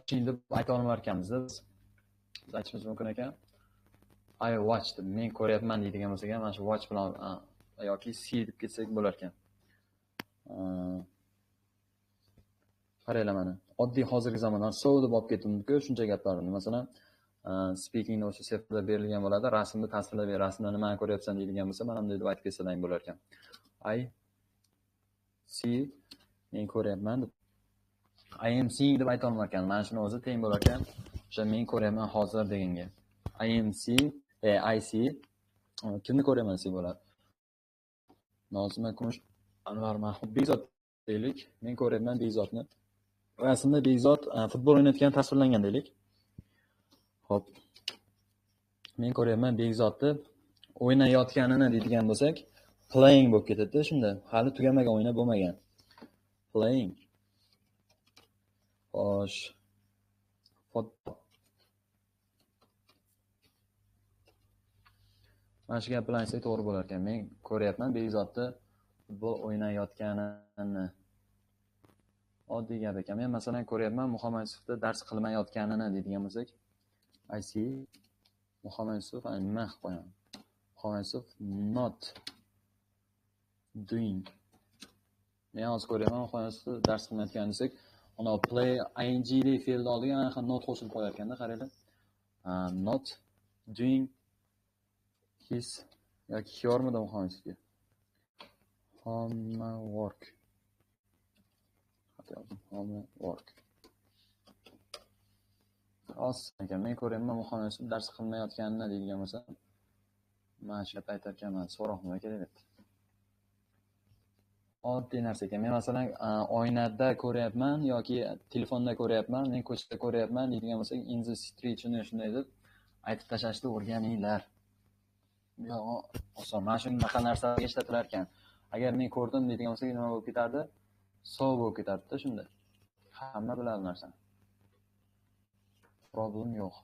watching deb ayta olmar ekanmiz. Biz aytishimiz mumkin ekan. I watched, men ko'ryapman deydigan bo'lsak ham, mana shu watch bilan yoki see deb ketsak bo'lar ekan. Qaranglar mana. Oddiy hozirgi zamonda so deb olib ketdim-ku shuncha gaplarni. Masalan, speaking o'sha seftda berilgan bo'ladi. Rasmni tasvirlab ber, rasmda nimani ko'ryapsan deydigan bo'lsa, mana bunday deb aytib ketsalar bo'lar ekan. I see, men ko'ryapman deb. I am seeing deb ayta olmar ekan. Mana shuni o'zi teng bo'lar ekan. O'sha men ko'ryapman hozir deganga. I am see, I see. Kimni ko'ryaman desa bo'ladi. Nozima Kumush Anvar Mahmud Bekzod deylik. Men ko'ryapman Bekzodni. Rasmda Bekzod futbol o'ynayotgani tasvirlangan deylik. Xo'p. Men ko'ryapman Bekzodni o'ynayotganini deydigan bo'lsak, playing bo'lib ketadi shunda. Hali tugamagan o'yinlar bo'lmagan. Playing. Xo'sh. Football. Mana shu gap bilan aytsak to'g'ri bo'lar ekan. Men ko'ryapman Bekzodni futbol o'ynayotganini. Oddiy gap ekan. Men masalan ko'ryapman Muhammad Yusufda dars qilmayotganini deydigan bo'lsak, I see Muhammad Yusuf nima qilib qo'yaman. Muhammad Yusuf not doing. Men hozir ko'ryapman Muhammad Yusuf dars qilmayotganini desak, uni play ing deb fe'lni oldiga anaqa not qo'shilib qo'yar ekanda, qaranglar. Not doing his yoki yormidi Muhammad Yusufga. Homework. Homework. Ekan men ko'ryapman Muhammad Yusuf dars qilmayotganini deydigan bo'lsa, mana shu gap aytar ekanman, so'roq nima kerak deb. Oddiy narsa ekan. Men masalan oynada ko'ryapman yoki telefonda ko'ryapman, men ko'chada ko'ryapman deydigan bo'lsak, in the street shunday deb aytib tashlashni o'rganinglar. Yo'q, oson. Mana shunaqa narsalarga ishlatilar ekan. Agar men ko'rdim deydigan bo'lsak, nima bo'lib ketardi? So bo'lib ketardi-da shunda. Hamma biladi narsani. Problem yo'q.